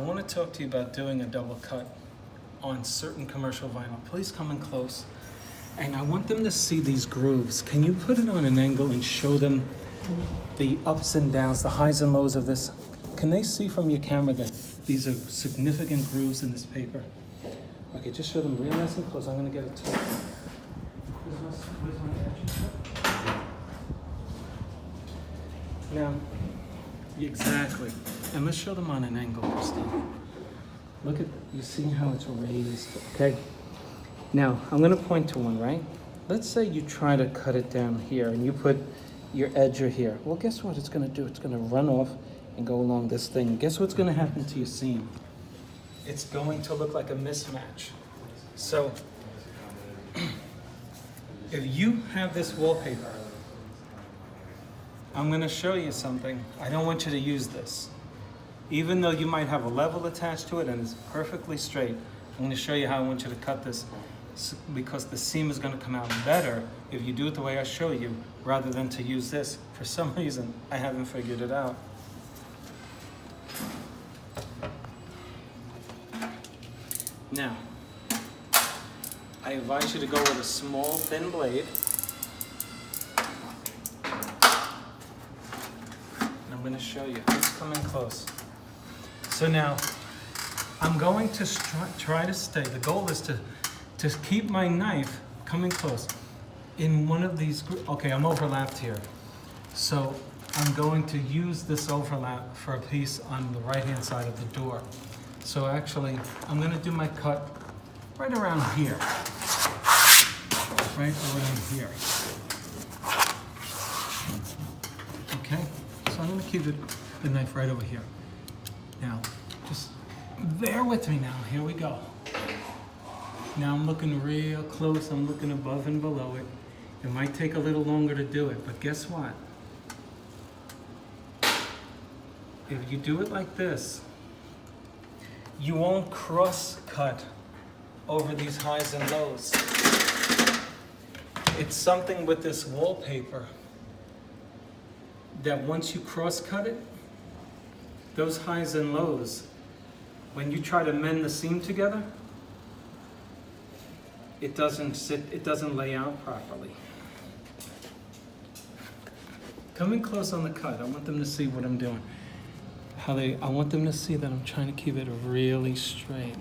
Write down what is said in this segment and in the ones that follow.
want to talk to you about doing a double cut on certain commercial vinyl. Please come in close. And I want them to see these grooves. Can you put it on an angle and show them the ups and downs, the highs and lows of this? Can they see from your camera that these are significant grooves in this paper? Okay, just show them real nice and close. I'm gonna get it to Where's my edge? Now, exactly. And let's show them on an angle, Christine. Look at, you see how it's raised, okay? Now, I'm gonna point to one, right? Let's say you try to cut it down here and you put your edger here. Well, guess what it's gonna do? It's gonna run off and go along this thing. Guess what's gonna happen to your seam? It's going to look like a mismatch. So, if you have this wallpaper, I'm gonna show you something. I don't want you to use this. Even though you might have a level attached to it and it's perfectly straight, I'm gonna show you how I want you to cut this, because the seam is gonna come out better if you do it the way I show you, rather than to use this. For some reason, I haven't figured it out. Now, I advise you to go with a small, thin blade. And I'm gonna show you. Let's come in close. So now, I'm going to try to stay, the goal is to keep my knife coming close in one of these, okay, I'm overlapped here. So I'm going to use this overlap for a piece on the right-hand side of the door. So actually, I'm gonna do my cut right around here. Right around here. Okay, so I'm gonna keep the knife right over here. Now, just bear with me now, here we go. Now I'm looking real close, I'm looking above and below it. It might take a little longer to do it, but guess what? If you do it like this, you won't cross-cut over these highs and lows. It's something with this wallpaper that once you cross-cut it, those highs and lows, when you try to mend the seam together, it doesn't lay out properly. Come in close on the cut. I want them to see what I'm doing. I want them to see that I'm trying to keep it really straight.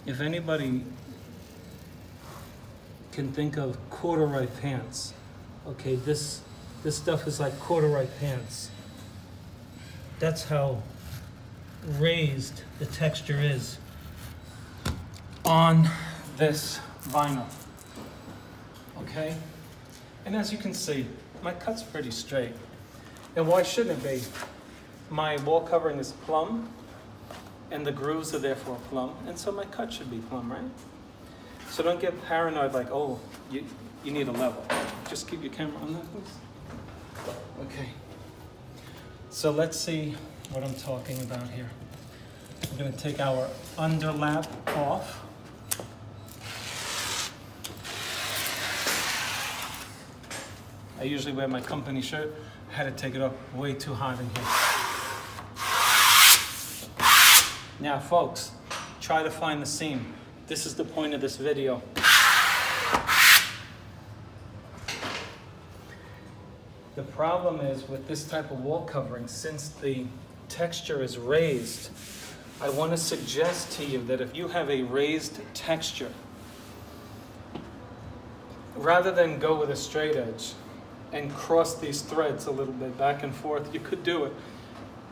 If anybody can think of corduroy pants, okay, this stuff is like corduroy pants. That's how raised the texture is on this vinyl, okay? And as you can see, my cut's pretty straight. And why shouldn't it be? My wall covering is plumb, and the grooves are therefore plumb, and so my cut should be plumb, right? So don't get paranoid like, oh, you need a level. Just keep your camera on that, please. Okay. So let's see what I'm talking about here. We're gonna take our underlap off. I usually wear my company shirt. I had to take it off, way too hot in here. Now folks, try to find the seam. This is the point of this video. The problem is with this type of wall covering, since the texture is raised, I want to suggest to you that if you have a raised texture, rather than go with a straight edge and cross these threads a little bit back and forth, you could do it.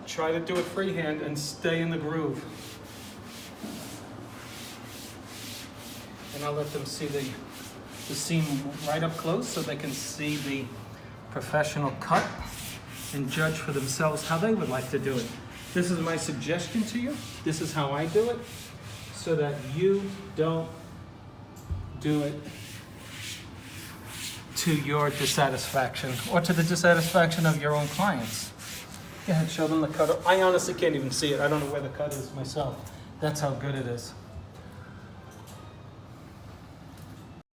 Try to do it freehand and stay in the groove. And I'll let them see the seam right up close so they can see the professional cut and judge for themselves how they would like to do it. This is my suggestion to you. This is how I do it, so that you don't do it to your dissatisfaction or to the dissatisfaction of your own clients. Go ahead, show them the cut. I honestly can't even see it. I don't know where the cut is myself. That's how good it is.